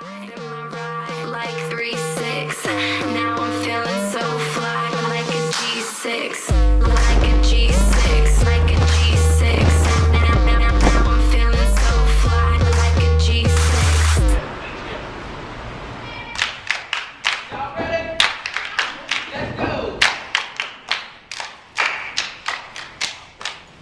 Like 3-6. Now I'm feeling so fly, like a G6, like a G6, like a G6. Now I'm feeling so fly, like a G6. Y'all ready? Let's go.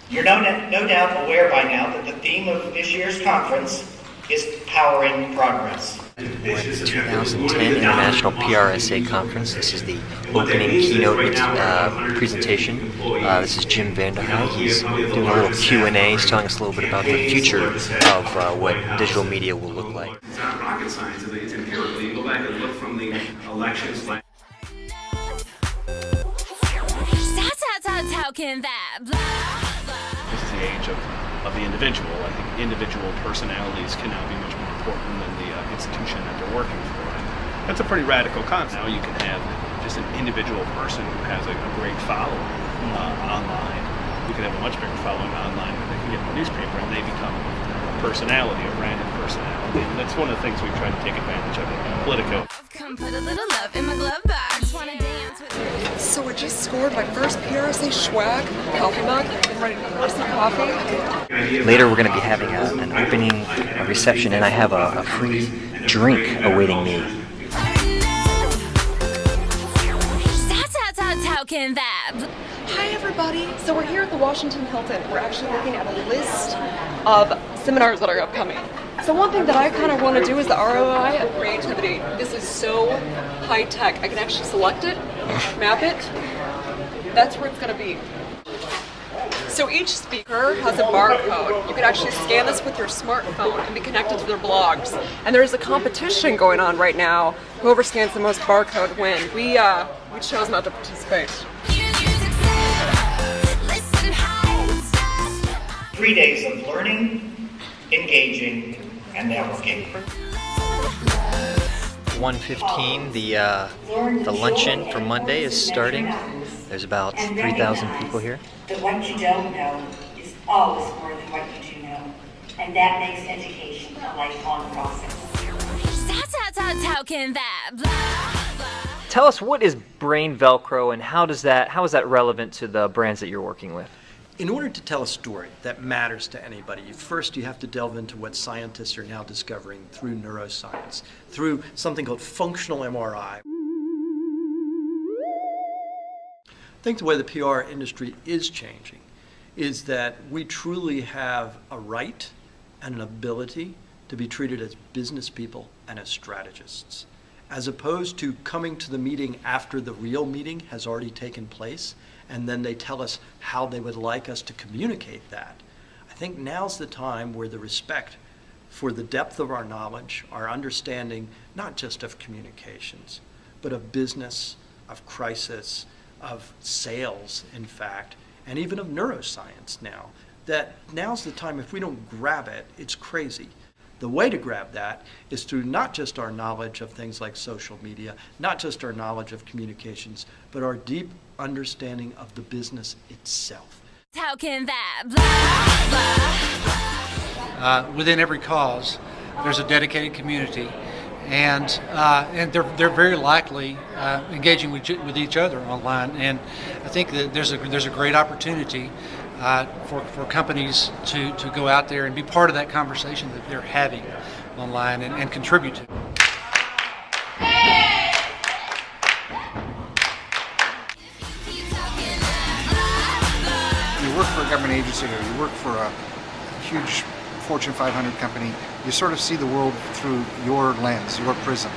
You're no doubt aware by now that the theme of this year's conference is Powering Progress. We're at the 2010 International PRSA Conference. This is the opening keynote presentation. This is Jim Vandehei. He's doing a little Q&A. He's telling us a little bit about the future of what digital media will look like. It's not rocket science, it's empirical. You go back and look from the elections. How can that This is the age of the individual. I think individual personalities can now be much more important than the institution that they're working for. And that's a pretty radical concept. Now you can have just an individual person who has a great following online. You can have a much bigger following online than they can get in the newspaper, and they become a personality, a branded personality. And that's one of the things we try to take advantage of in Politico. Come put a little love in my glove box. Wanna dance with me? So I just scored my first PRSA swag coffee mug. I'm ready to pour some coffee. Later, we're going to be having an opening reception, and I have a free drink awaiting me. How can that? Hi everybody. So we're here at the Washington Hilton. We're actually looking at a list of seminars that are upcoming. So one thing that I kind of want to do is the ROI of creativity. This is so high tech. I can actually select it, map it. That's where it's going to be. So each speaker has a barcode. You can actually scan this with your smartphone and be connected to their blogs. And there is a competition going on right now. Whoever scans the most barcode wins. We chose not to participate. 3 days of learning, engaging, and networking. 1:15, the luncheon for Monday is starting. There's about 3,000 people here. That what you don't know is always more than what you do know. And that makes education a lifelong process. How can that? Tell us, what is Brain Velcro, and how is that relevant to the brands that you're working with? In order to tell a story that matters to anybody, first you have to delve into what scientists are now discovering through neuroscience, through something called functional MRI. I think the way the PR industry is changing is that we truly have a right and an ability to be treated as business people and as strategists, as opposed to coming to the meeting after the real meeting has already taken place, and then they tell us how they would like us to communicate that. I think now's the time where the respect for the depth of our knowledge, our understanding, not just of communications, but of business, of crisis, of sales, in fact, and even of neuroscience now, that now's the time. If we don't grab it, it's crazy. The way to grab that is through not just our knowledge of things like social media, not just our knowledge of communications, but our deep understanding of the business itself. How can that? Within every cause, there's a dedicated community, and they're very likely engaging with each other online. And I think that there's a great opportunity for companies to go out there and be part of that conversation that they're having online and contribute to. You work for a government agency or you work for a huge Fortune 500 company, you sort of see the world through your lens, your prism.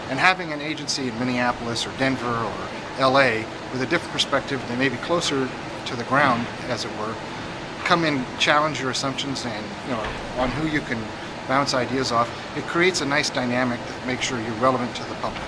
And having an agency in Minneapolis or Denver or LA with a different perspective that may be closer to the ground, as it were, come in, challenge your assumptions and on who you can bounce ideas off. It creates a nice dynamic that makes sure you're relevant to the public.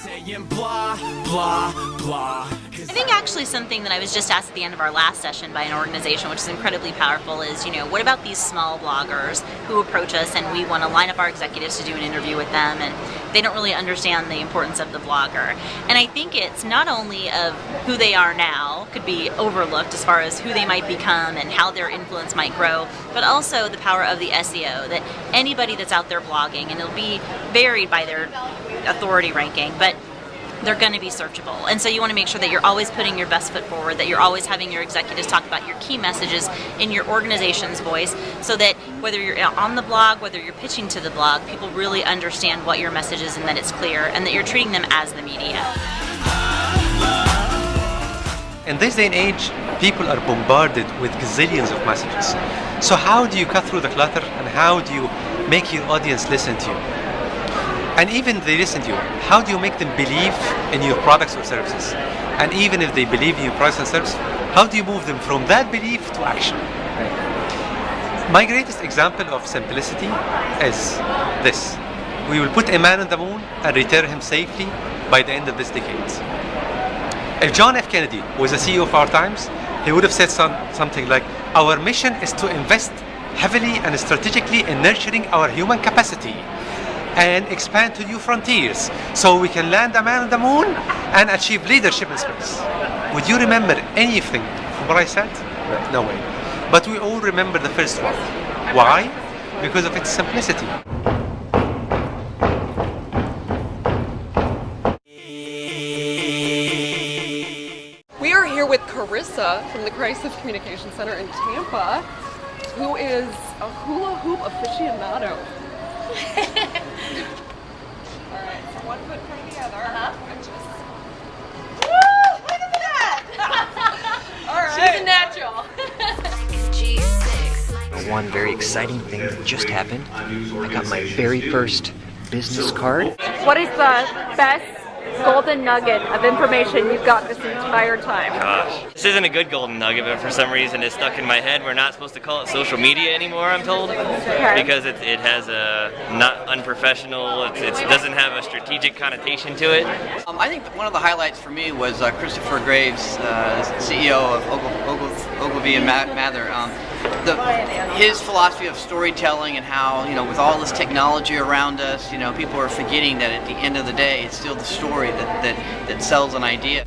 Say saying blah, blah, blah. I think actually something that I was just asked at the end of our last session by an organization, which is incredibly powerful, is, what about these small bloggers who approach us and we want to line up our executives to do an interview with them, and they don't really understand the importance of the blogger. And I think it's not only of who they are now, could be overlooked as far as who they might become and how their influence might grow, but also the power of the SEO, that anybody that's out there blogging, and it'll be varied by their authority ranking, but they're going to be searchable. And so you want to make sure that you're always putting your best foot forward, that you're always having your executives talk about your key messages in your organization's voice, so that whether you're on the blog, whether you're pitching to the blog, people really understand what your message is and that it's clear, and that you're treating them as the media. In this day and age, people are bombarded with gazillions of messages. So how do you cut through the clutter, and how do you make your audience listen to you? And even if they listen to you, how do you make them believe in your products or services? And even if they believe in your products and services, how do you move them from that belief to action? My greatest example of simplicity is this. We will put a man on the moon and return him safely by the end of this decade. If John F. Kennedy was the CEO of our times, he would have said something like, our mission is to invest heavily and strategically in nurturing our human capacity and expand to new frontiers so we can land a man on the moon and achieve leadership in space. Would you remember anything from what I said? No way. But we all remember the first one. Why? Because of its simplicity. We are here with Carissa from the Crisis Communication Center in Tampa, who is a hula hoop aficionado. Alright, so one foot in front of the other. And just... Woo! Look at that! Alright. She's a natural. One very exciting thing that just happened. I got my very first business card. What is the best golden nugget of information you've got this entire time? Gosh, this isn't a good golden nugget, but for some reason it's stuck in my head. We're not supposed to call it social media anymore, I'm told, because it has a not unprofessional, it doesn't have a strategic connotation to it. I think one of the highlights for me was Christopher Graves, CEO of Ogilvy and Mather. His philosophy of storytelling and how, with all this technology around us, people are forgetting that at the end of the day, it's still the story that sells an idea.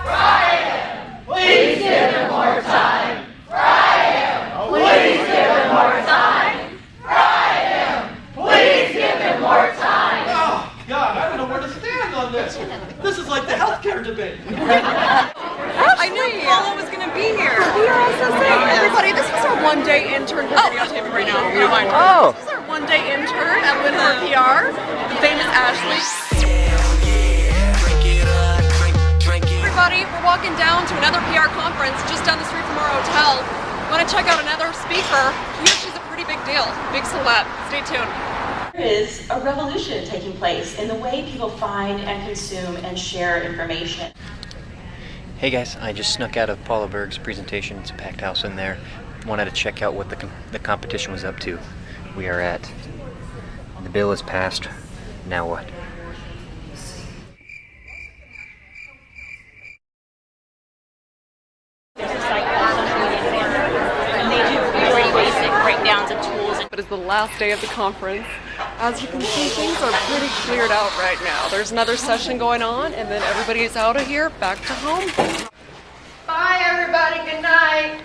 Brian, please give him more time. Brian, please give him more time. Brian, please give him more time. Oh, God, I don't know where to stand on this. This is like the healthcare debate. I knew Paula was going to be here. PRSSA. Everybody, this was our one-day intern. We're videotaping right now. You don't mind. Oh. This is our one-day intern at Linhart PR, the famous Ashley. Everybody, we're walking down to another PR conference just down the street from our hotel. Want to check out another speaker? She's a pretty big deal. Big celeb. Stay tuned. There is a revolution taking place in the way people find and consume and share information. Hey guys, I just snuck out of Paula Berg's presentation. It's a packed house in there. Wanted to check out what the competition was up to. We are at, the bill is passed, now what? And they do very basic breakdowns of tools. It is the last day of the conference. As you can see, things are pretty cleared out right now. There's another session going on, and then everybody is out of here, back to home. Bye, everybody. Good night.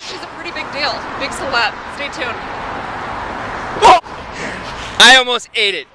She's a pretty big deal. Big celeb. Stay tuned. I almost ate it.